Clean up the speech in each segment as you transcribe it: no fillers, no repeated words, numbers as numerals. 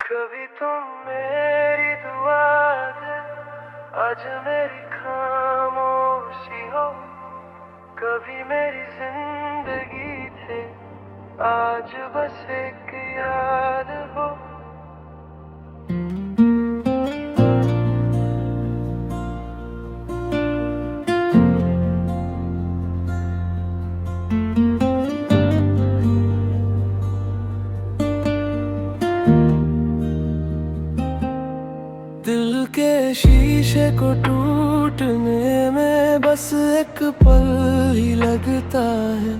कभी तुम मेरी दुआ दे, आज मेरी खामोशी हो। कभी मेरी जिंदगी थे, आज बस एक याद हो। दिल के शीशे को टूटने में बस एक पल ही लगता है,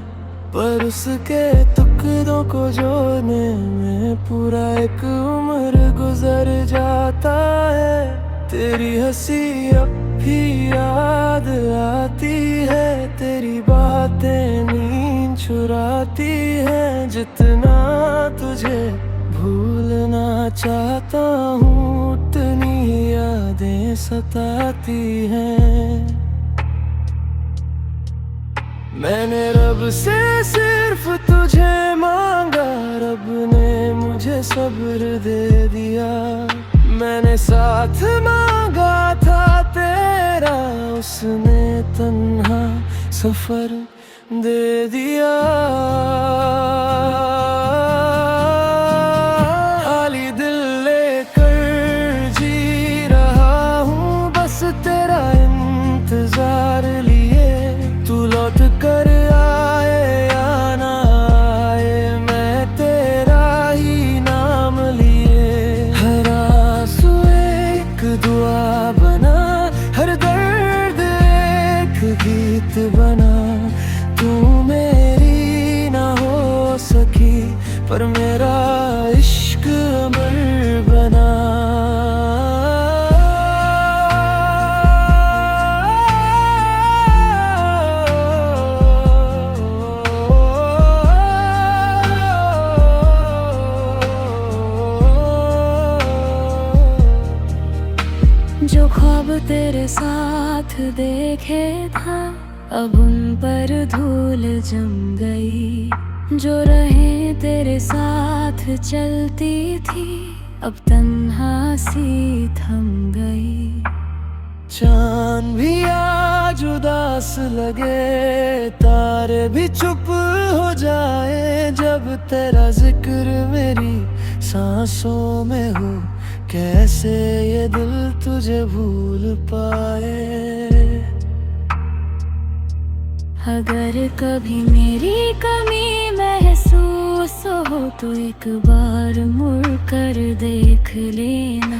पर उसके टुकड़ों को जोड़ने में पूरा एक उम्र गुजर जाता है। तेरी हंसी अब भी याद आती है, तेरी बातें नींद चुराती हैं। जितना तुझे भूलना चाहता हूँ, उतनी यादें सताती हैं। मैंने रब से सिर्फ तुझे मांगा, रब ने मुझे सब्र दे दिया। मैंने साथ मांगा था तेरा, उसने तन्हा सफर दे दिया। खाली दिल लेकर जी रहा हूँ, बस तेरा इंतजार लिए। तू लौट कर आए या ना आए, मैं तेरा ही नाम लिए। हर आंसू एक दुआ बना, हर दर्द एक गीत बना। तू मेरी ना हो सकी, पर मेरा इश्क अमर बना। जो ख्वाब तेरे साथ देखे था, अब उन पर धूल जम गई। जो राहें तेरे साथ चलती थी, अब तन्हा सी थम गई। चांद भी आज उदास लगे, तारे भी चुप हो जाए, जब तेरा जिक्र मेरी सांसों में हो। कैसे ये दिल तुझे भूल पाए। अगर कभी मेरी कमी महसूस हो, तो एक बार मुड़ कर देख लेना।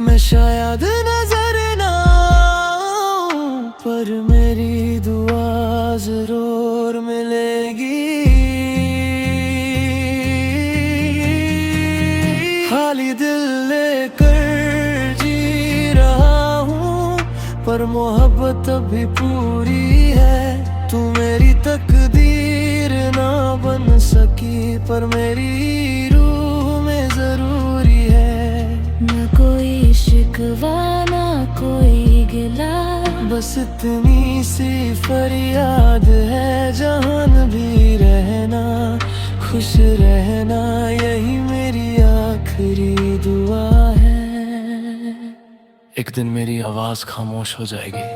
मैं शायद नजर ना आऊं, पर मेरी दुआ जरूर मिलेगी। खाली दिल लेकर जी रहा हूँ, पर मोहब्बत अभी पूरी है। तू मेरी तकदीर ना बन सकी, पर मेरी रूह में जरूरी है। न कोई शिकवा ना कोई गिला, बस इतनी सी फरियाद है। जहान भी रहना, खुश रहना, यही मेरी आखिरी दुआ है। एक दिन मेरी आवाज खामोश हो जाएगी,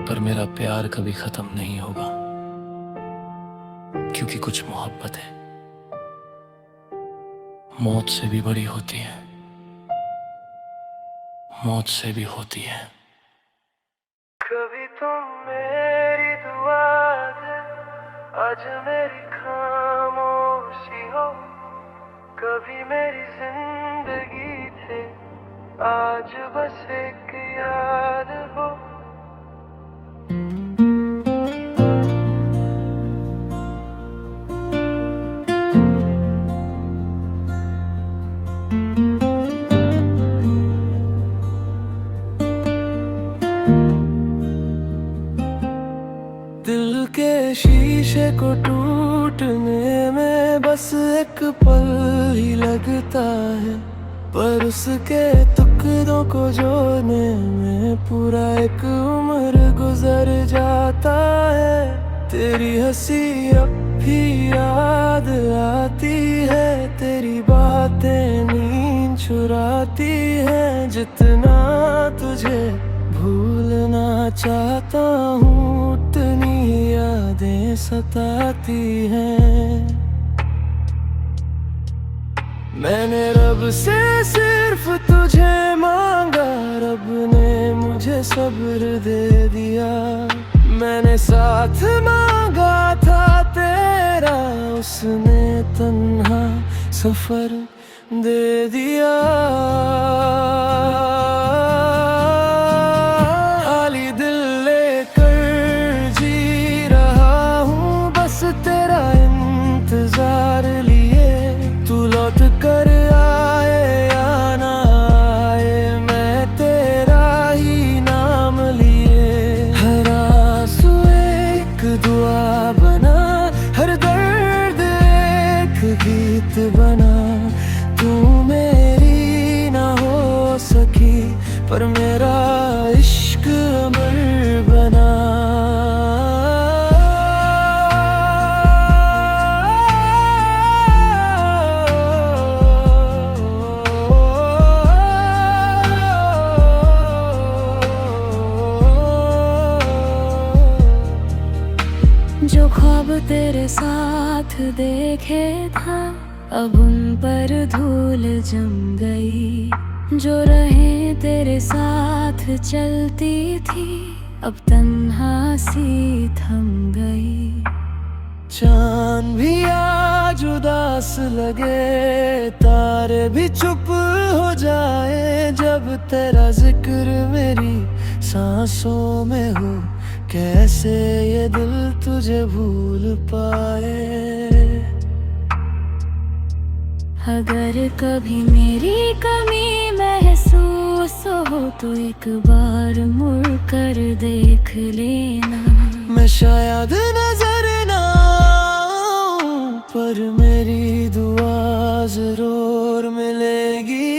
पर मेरा प्यार कभी खत्म नहीं होगा। क्योंकि कुछ मोहब्बत है मौत से भी बड़ी होती है, मौत से भी होती है। कभी तुम मेरी दुआ दे, आज मेरी खामोशी हो। कभी मेरी जिंदगी थे, आज बस एक याद हो। दिल के शीशे को टूटने में बस एक पल ही लगता है, पर उसके टुकड़ों को जोड़ने में पूरा एक उम्र गुजर जाता है। तेरी हंसी अब भी याद आती है, तेरी बातें चुराती है। जितना तुझे भूलना चाहता हूँ उतनी यादें सताती हैं। मैंने रब से सिर्फ तुझे मांगा, रब ने मुझे सब्र दे दिया। मैंने साथ मांगा था तेरा, उसने तन्हा सफर दे दिया। खाली दिल लेकर जी रहा हूँ, बस तेरा इंतजार लिए। तू लौट कर आए या ना आए, मैं तेरा ही नाम लिए। हर आंसू एक दुआ बना, हर दर्द एक गीत बना। तू मेरी ना हो सकी पर मेरा इश्क अमर बना। जो ख्वाब तेरे साथ देखे था, अब उन पर धूल जम गई। जो रहें तेरे साथ चलती थी, अब तन्हा सी थम गई। चांद भी आज उदास लगे, तारे भी चुप हो जाए। जब तेरा जिक्र मेरी सांसों में हो, कैसे ये दिल तुझे भूल पाए। अगर कभी मेरी कमी महसूस हो तो एक बार मुड़ कर देख लेना। मैं शायद नजर ना आऊं, पर मेरी दुआ जरूर मिलेगी।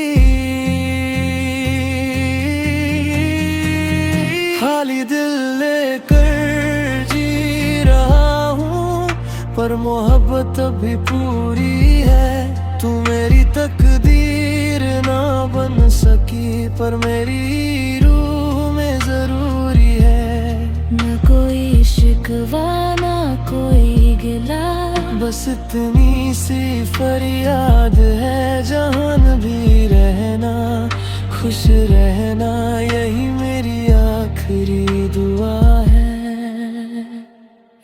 खाली दिल लेकर जी रहा हूँ, पर मोहब्बत अभी पूरी है। तू मेरी तकदीर ना बन सकी, पर मेरी रूह में जरूरी है। न कोई शिकवा ना कोई गिला, बस इतनी सी फरियाद है। जहान भी रहना, खुश रहना, यही मेरी आखिरी दुआ है।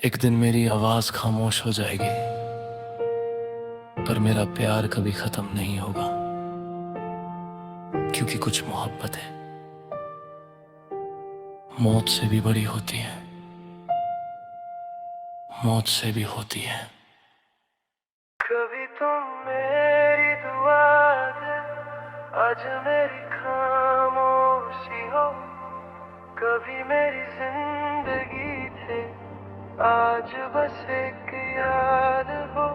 एक दिन मेरी आवाज खामोश हो जाएगी, पर मेरा प्यार कभी खत्म नहीं होगा। क्योंकि कुछ मोहब्बत है मौत से भी बड़ी होती है, मौत से भी होती है। कभी तुम मेरी दुआ दे, आज मेरी खामोशी हो। कभी मेरी जिंदगी थे, आज बस एक याद हो।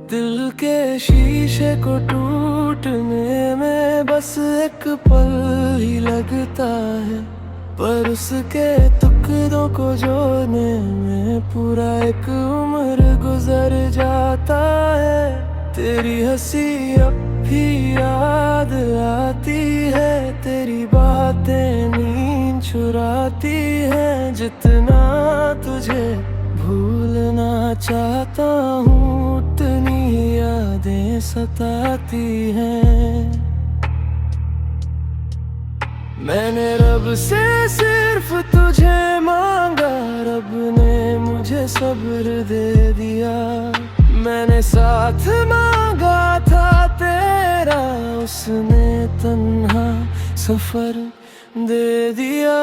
दिल के शीशे को टूटने में बस एक पल ही लगता है, पर उसके टुकड़ों को जोड़ने में पूरा एक उम्र गुजर जाता है। तेरी हंसी अब भी याद आती है, तेरी बातें नींद चुराती हैं। जितना तुझे भूलना चाहता हूँ उतनी यादें सताती हैं। मैंने रब से सिर्फ तुझे मांगा, रब ने मुझे सब्र दे दिया। मैंने साथ मांगा था तेरा, उसने तन्हा सफर दे दिया।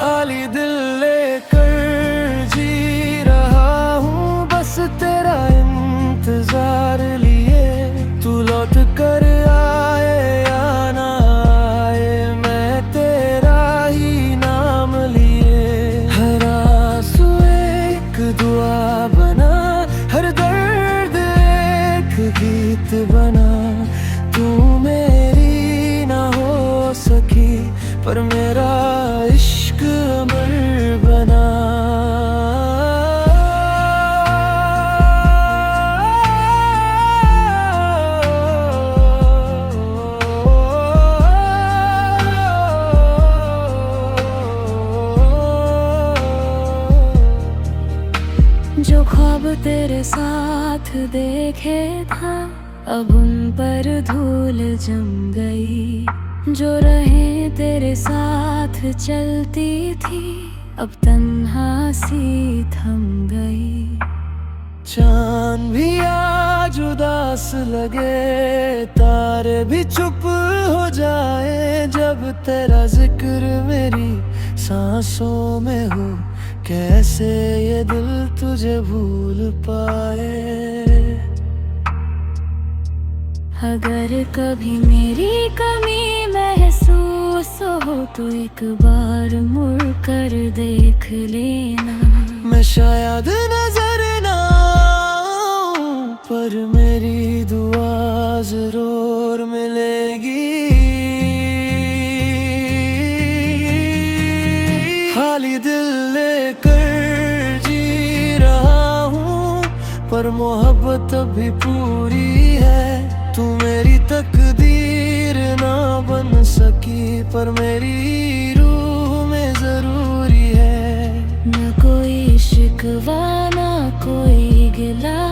खाली दिल लेकर जी रहा हूँ, बस तेरा इंतजार लिए। तू लौट कर आए या ना आए, मैं तेरा ही नाम लिए। हर आंसू एक दुआ बना, पर मेरा इश्क अमर बना। जो ख्वाब तेरे साथ देखे था अब उन पर धूल जम गई। जो रहे तेरे साथ चलती थी अब तन्हा सी थम गई। चांद भी आज उदास लगे, तारे भी चुप हो जाए, जब तेरा जिक्र मेरी सांसों में हो, कैसे ये दिल तुझे भूल पाए। अगर कभी मेरी कमी महसूस हो तो एक बार मुड़ कर देख लेना। मैं शायद नजर ना आऊं, पर मेरी दुआ जरूर मिलेगी। खाली दिल लेकर जी रहा हूँ, पर मोहब्बत अभी पूरी है। तू मेरी तकदीर ना बन सकी, पर मेरी रूह में जरूरी है। न कोई शिकवा ना कोई गिला,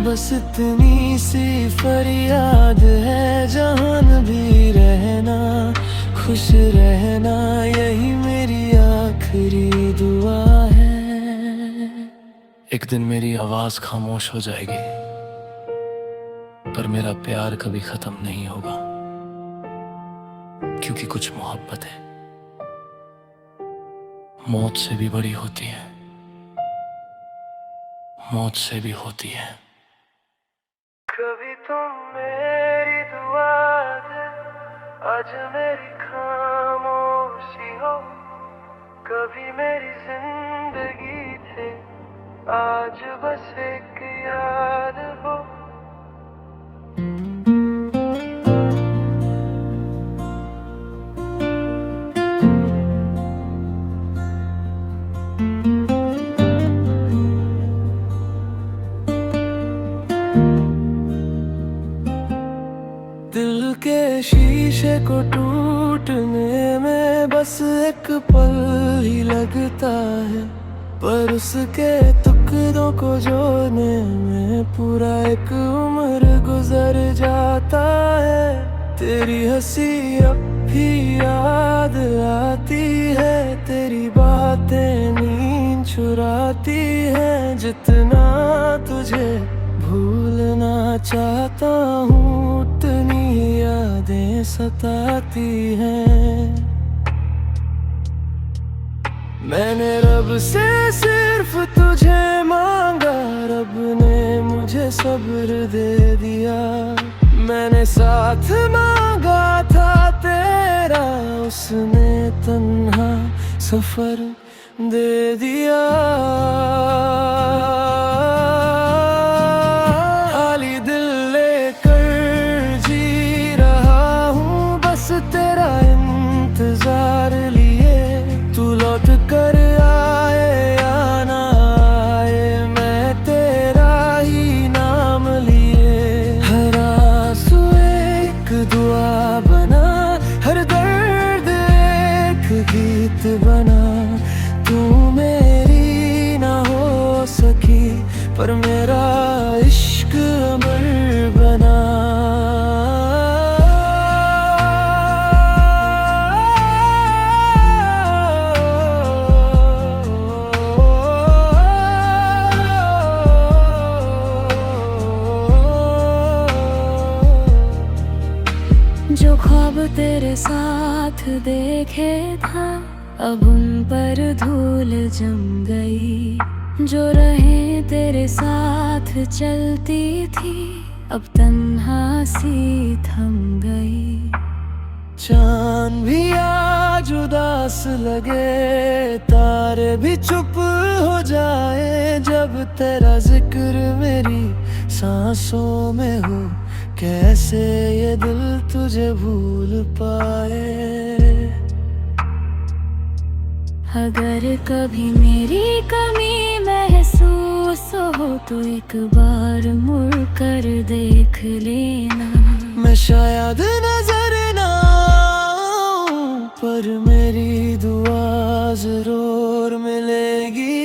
बस इतनी सी फरियाद है, जहान भी रहना खुश रहना, यही मेरी आखिरी दुआ है। एक दिन मेरी आवाज खामोश हो जाएगी, पर मेरा प्यार कभी खत्म नहीं होगा, क्योंकि कुछ मोहब्बत है मौत से भी बड़ी होती है, मौत से भी होती है। कभी तुम मेरी दुआ दे, आज मेरी खामोशी हो, कभी मेरी जिंदगी थे, आज बस एक याद हो। दिल के शीशे को टूटने में बस एक पल ही लगता है, पर उसके टुकड़ों को जोड़ने में पूरा एक उम्र गुजर जाता है। तेरी हंसी अब भी याद आती है, तेरी बातें नींद चुराती हैं। जितना तुझे भूलना चाहता हूँ, उतनी यादें सताती हैं। मैंने रब से सिर्फ तुझे मांगा, रब ने मुझे सब्र दे दिया। मैंने साथ मांगा था तेरा, उसने तन्हा सफर दे दिया। खाली दिल लेकर जी रहा हूँ, बस तेरा इंतजार लिए। तू लौट कर आए या ना आए, मैं तेरा ही नाम लिए। हर आंसू एक दुआ बना, हर दर्द एक गीत बना। तू मेरी ना हो सकी, पर मेरा इश्क अमर बना। जो ख्वाब तेरे साथ देखे था अब उन पर धूल जम गई। जो रहे तेरे साथ चलती थी अब तन्हा सी थम गई। चांद भी आज उदास लगे, तारे भी चुप हो जाए, जब तेरा जिक्र मेरी सांसों में हो, कैसे ये दिल तुझे भूल पाए। अगर कभी मेरी कमी महसूस हो तो एक बार मुड़ कर देख लेना। मैं शायद नजर ना आऊं, पर मेरी दुआ जरूर मिलेगी।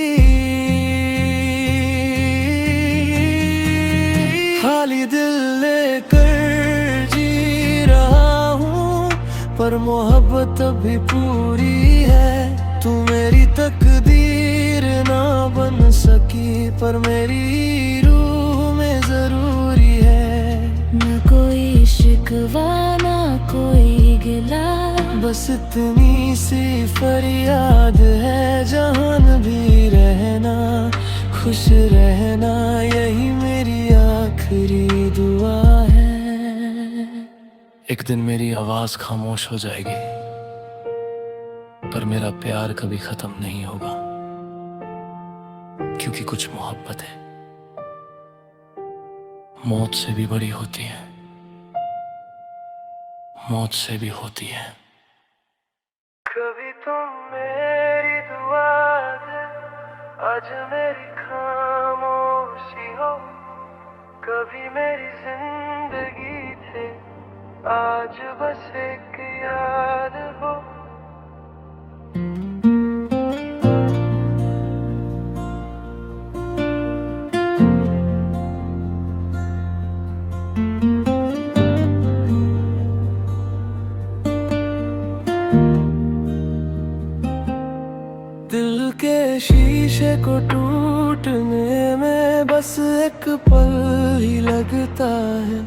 खाली दिल लेकर जी रहा हूँ, पर मोहब्बत अभी पूरी है। तू मेरी तकदीर ना बन सकी, पर मेरी रूह में जरूरी है। न कोई शिकवा ना कोई गिला, बस इतनी सी फरियाद है। जहान भी रहना, खुश रहना, यही मेरी आखिरी दुआ है। एक दिन मेरी आवाज खामोश हो जाएगी, पर मेरा प्यार कभी खत्म नहीं होगा। क्योंकि कुछ मोहब्बतें मौत से भी बड़ी होती है, मौत से भी होती है। कभी तुम मेरी दुआ दे, आज मेरी खामोशी हो। कभी मेरी जिंदगी थे, आज बस एक याद हो। दिल के शीशे को टूटने में बस एक पल ही लगता है,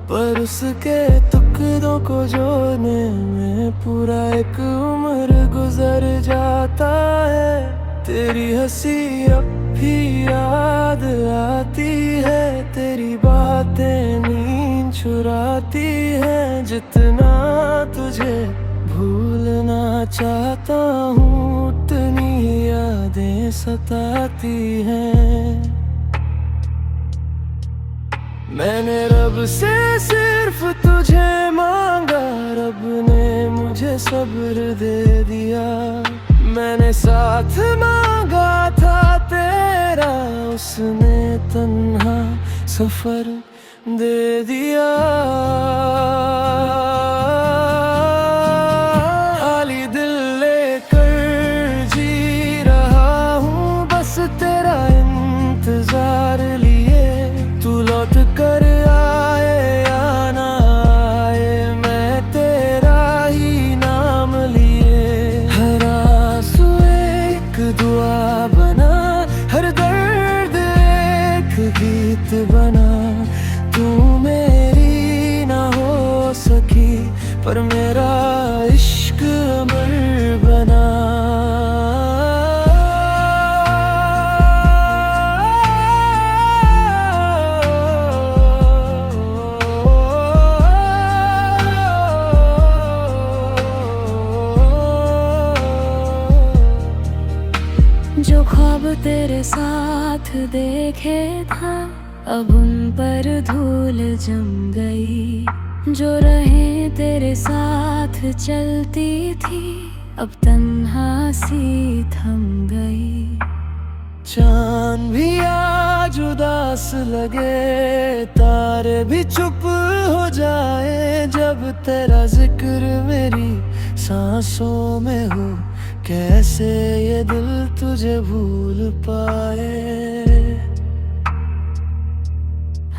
पर उसके टुकड़ों को जोड़ने में पूरा एक उम्र गुजर जाता है। तेरी हंसी अब भी याद आती है, तेरी बातें नींद चुराती हैं। जितना तुझे भूलना चाहता हूँ, उतनी यादें सताती हैं। मैंने रब से सिर्फ तुझे मांगा, रब ने मुझे सब्र दे दिया। मैंने साथ मांगा था तेरा, उसने तन्हा सफर दे दिया। खाली दिल लेकर जी रहा हूँ, बस तेरा इंतजार लिए। तू लौट कर आए या ना आए, मैं तेरा ही नाम लिए। हर आंसू एक दुआ बना, हर दर्द एक गीत बना। तू मेरी ना हो सकी, पर मेरा इश्क अमर बना। जो ख्वाब तेरे साथ देखे था, अब उन पर धूल जम गई। जो राहें तेरे साथ चलती थी, अब तन्हा सी थम गई। चांद भी आज उदास लगे, तारे भी चुप हो जाए, जब तेरा जिक्र मेरी सांसों में हो। कैसे ये दिल तुझे भूल पाए।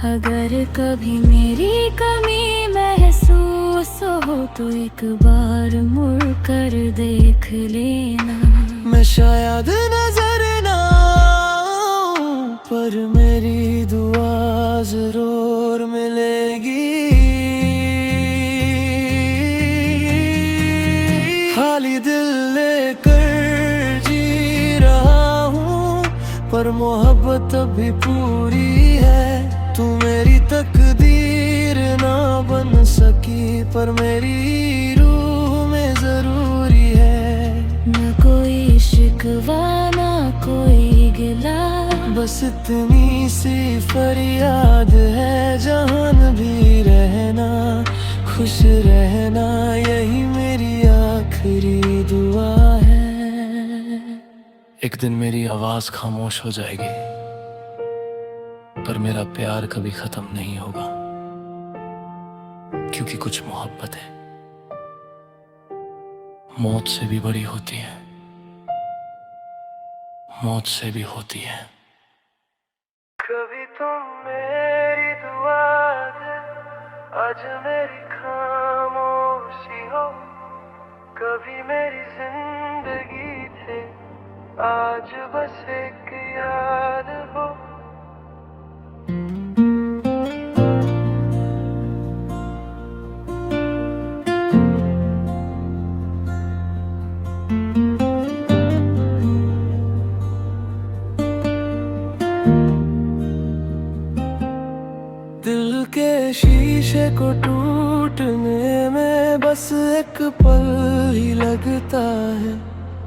अगर कभी मेरी कमी महसूस हो तो एक बार मुड़ कर देख लेना। मैं शायद नजर ना आऊं, पर मेरी दुआ जरूर मिलेगी। खाली दिल लेकर जी रहा हूँ, पर मोहब्बत अभी पूरी है। तू मेरी तकदीर ना बन सकी, पर मेरी रूह में जरूरी है। न कोई शिकवा ना कोई गिला, बस इतनी सी फरियाद है। जहान भी रहना, खुश रहना, यही मेरी आखिरी दुआ है। एक दिन मेरी आवाज खामोश हो जाएगी, पर मेरा प्यार कभी खत्म नहीं होगा, क्योंकि कुछ मोहब्बत है मौत से भी बड़ी होती है, मौत से भी होती है। कभी तुम मेरी दुआ दे, आज मेरी खामोशी हो, कभी मेरी जिंदगी थे, आज बस एक याद हो। दिल के शीशे को टूटने में बस एक पल ही लगता है,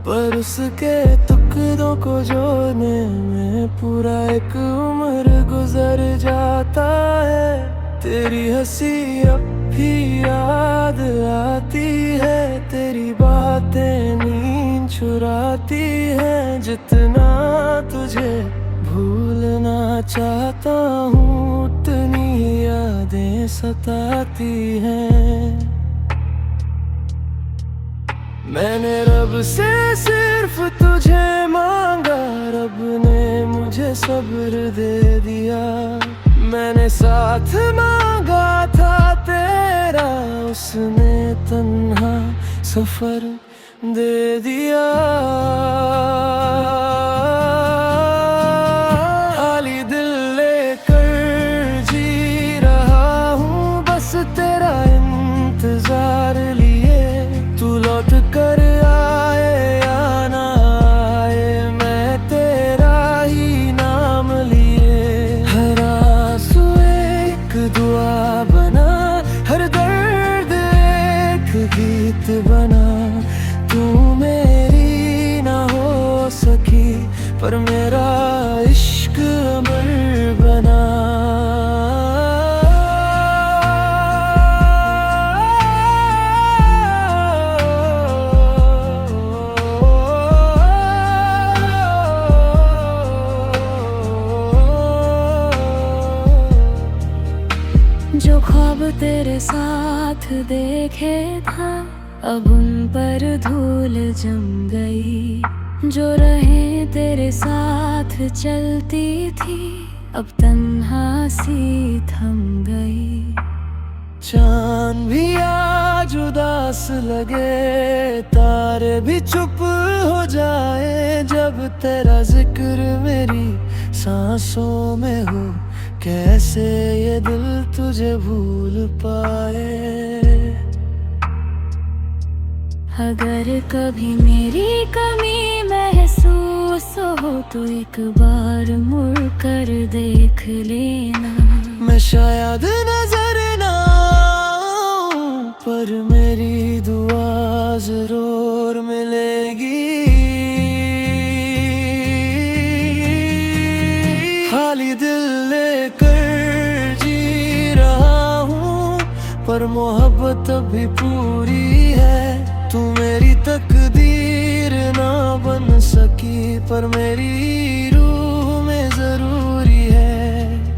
पर उसके टुकड़ों को जोड़ने में पूरा एक उम्र गुजर जाता है। तेरी हंसी अब भी याद आती है, तेरी बातें नींद चुराती हैं, जितना तुझे भूलना चाहता हूँ उतनी यादें सताती हैं। मैंने रब से सिर्फ तुझे मांगा, रब ने मुझे सब्र दे दिया। मैंने साथ मांगा था तेरा, उसने तन्हा सफर दे दिया। खाली दिल लेकर जी रहा हूँ, बस तेरा इंतजार लिए। तू लौट कर आए या ना आए, मैं तेरा ही नाम लिए। हर आंसू एक दुआ बना, हर दर्द एक गीत बना। तू मेरी ना हो सकी, पर मेरा इश्क अमर बना। जो ख्वाब तेरे साथ देखे था, अब उन पर धूल जम गई। जो रहें तेरे साथ चलती थी, अब तन्हा सी थम गई। चांद भी आज उदास लगे, तारे भी चुप हो जाए, जब तेरा जिक्र मेरी सांसों में हो। कैसे ये दिल तुझे भूल पाए। अगर कभी मेरी कमी महसूस हो, तो एक बार मुड़ कर देख लेना। मैं शायद नजर ना आऊं, पर मेरी दुआ जरूर मिलेगी। खाली दिल लेकर जी रहा हूँ, पर मोहब्बत अभी पूरी है। तू मेरी तकदीर ना बन सकी, पर मेरी रूह में जरूरी है।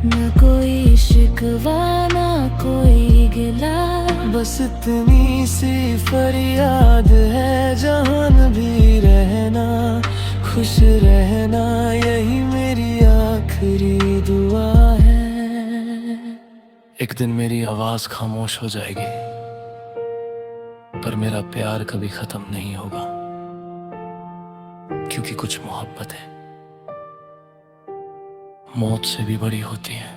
न कोई शिकवा ना कोई गिला, बस इतनी सी फरियाद है। जहान भी रहना, खुश रहना, यही मेरी आखिरी दुआ है। एक दिन मेरी आवाज खामोश हो जाएगी, पर मेरा प्यार कभी खत्म नहीं होगा, क्योंकि कुछ मोहब्बत है मौत से भी बड़ी होती है,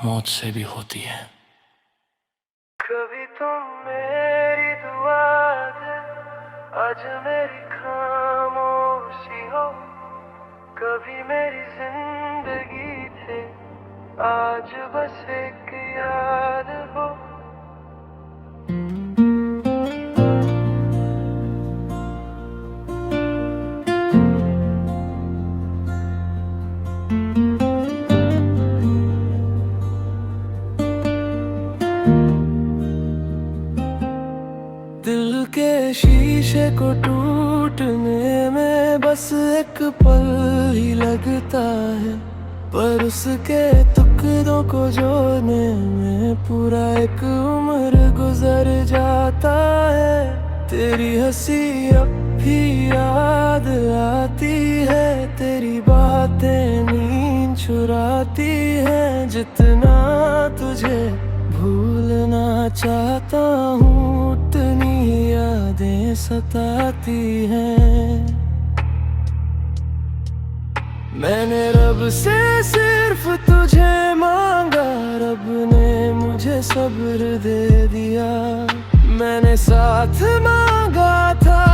मौत से भी होती है। कभी तुम मेरी दुआ दे, आज मेरी खामोशी हो, कभी मेरी जिंदगी थे, आज बस एक याद हो। दिल के शीशे को टूट टूटने में बस एक पल ही लगता है, पर उसके टुकड़ों को जोड़ने में पूरा एक उम्र गुजर जाता है। तेरी हंसी अब भी याद आती है, तेरी बातें नींद चुराती हैं। जितना तुझे भूलना चाहता हूँ उतनी यादें सताती हैं। मैंने रब से सिर्फ तुझे मांगा, रब ने मुझे सब्र दे दिया। मैंने साथ मांगा था